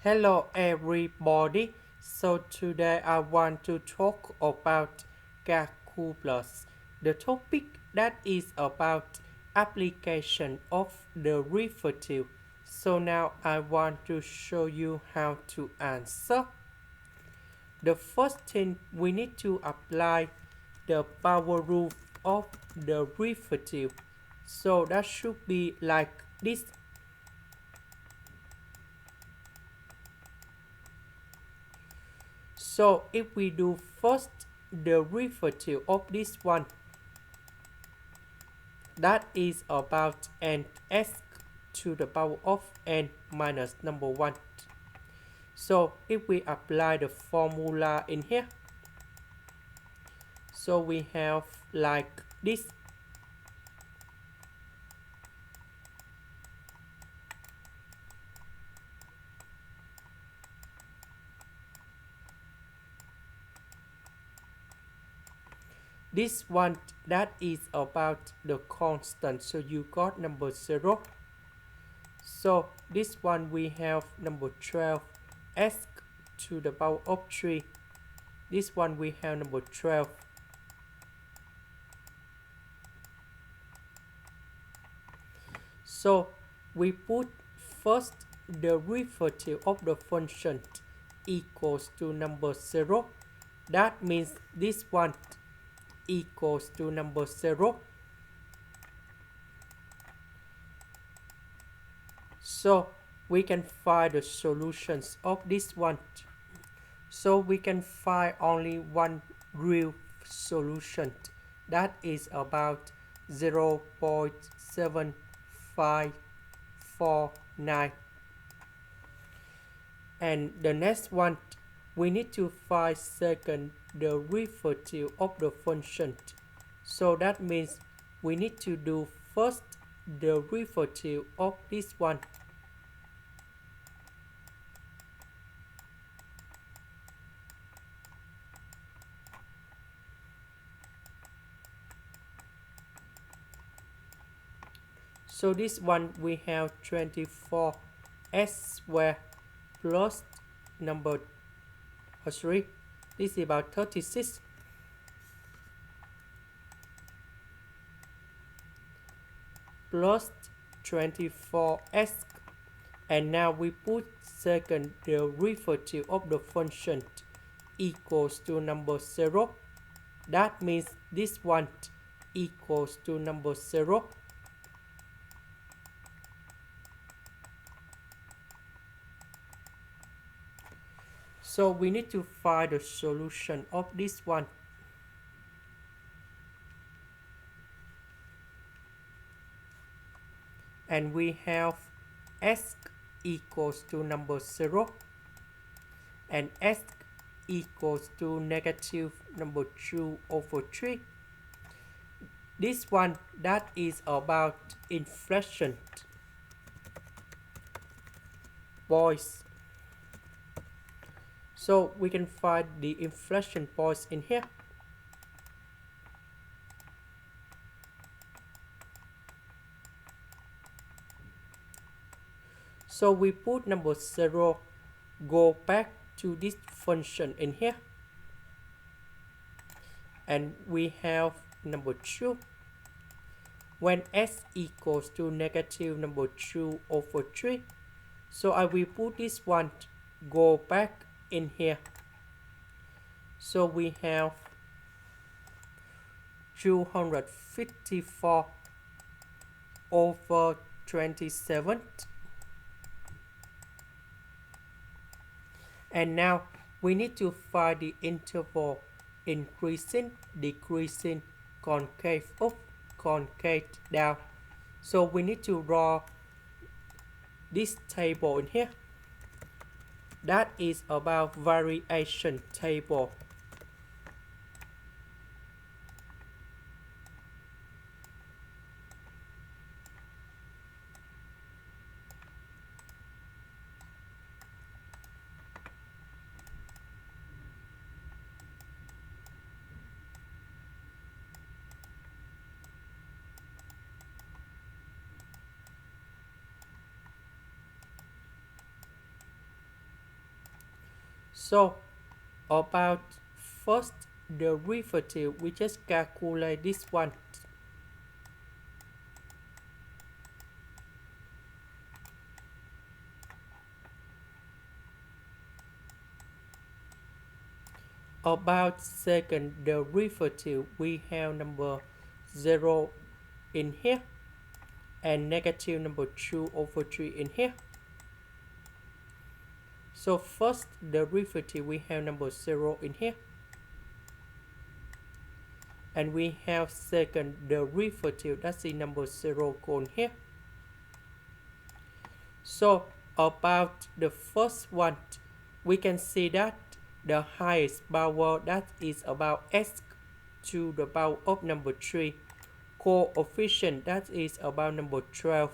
Hello everybody. So today I want to talk about calculus. The topic that is about application of derivative. So now I want to show you how to answer. The first thing we need to apply the power rule of derivative. So that should be like this. So if we do first derivative of this one, that is about ns to the power of n minus number 1. So if we apply the formula in here, so we have like this. This one that is about the constant, so you got number 0. So this one we have number 12 s to the power of 3. This one we have number 12. So we put first derivative of the function equals to number 0. That means this one equals to number 0. So we can find the solutions of this one. So we can find only one real solution, that is about 0.7549. And the next one, we need to find second derivative of the function. So that means we need to do first derivative of this one. So this one we have 24 s squared plus number 3. This is about 36. Plus 24s. And now we put second derivative of the function equals to number 0. That means this one equals to number 0. So we need to find the solution of this one. And we have s equals to number 0 and s equals to negative number 2 over 3. This one that is about inflection points. So we can find the inflection points in here. So we put number 0, go back to this function in here. And we have number 2. When s equals to negative number 2 over 3. So I will put this one, go back in here. So we have 254 over 27. And now we need to find the interval increasing, decreasing, concave up, concave down. So we need to draw this table in here. That is about variation table. So about first derivative, we just calculate this one. About second derivative, we have number 0 in here and negative number 2 over 3 in here. So first derivative, we have number 0 in here. And we have second derivative, that's the number 0 gone here. So about the first one, we can see that the highest power, that is about s to the power of number 3. Coefficient, that is about number 12.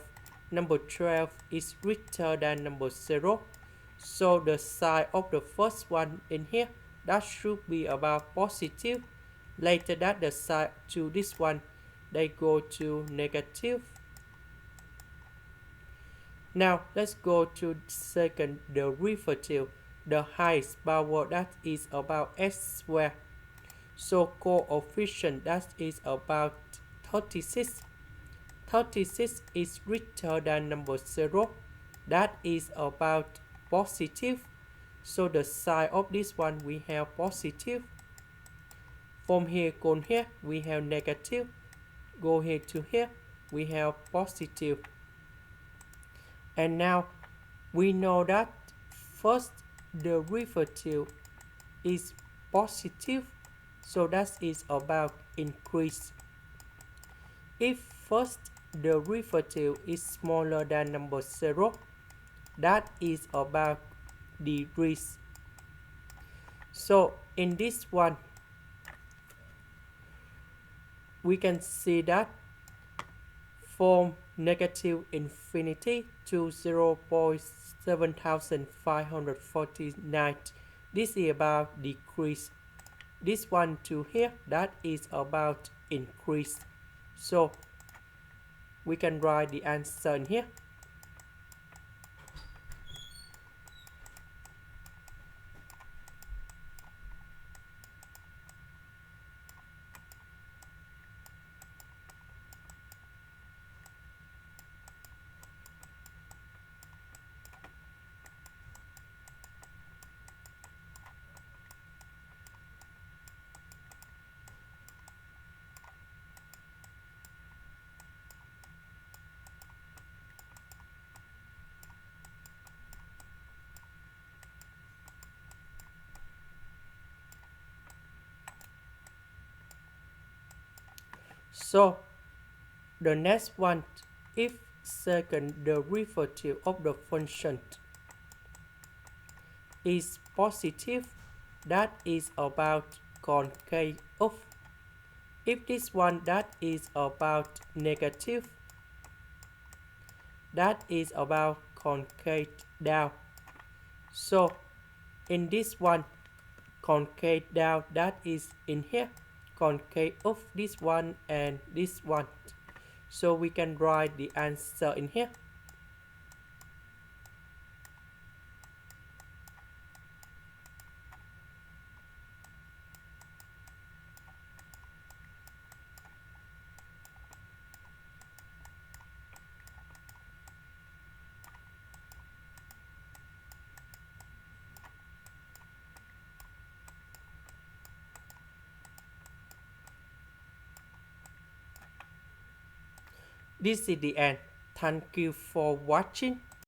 Number 12 is greater than number 0. So the sign of the first one in here, that should be about positive. Later that the sign to this one, they go to negative. Now let's go to second derivative. The highest power, that is about s squared. So coefficient, that is about 36. 36 is greater than number 0. That is about positive. So the sign of this one, we have positive. From here go here, we have negative. Go here to here, we have positive. And now we know that first derivative is positive, so that is about increase. If first derivative is smaller than number 0, that is about decrease. So in this one, we can see that from negative infinity to 0.7549, this is about decrease. This one to here, that is about increase. So we can write the answer in here. So the next one, if second derivative of the function is positive, that is about concave up. If this one, that is about negative, that is about concave down. So in this one, concave down, that is in here, concave of this one and this one. So we can write the answer in here. This is the end. Thank you for watching.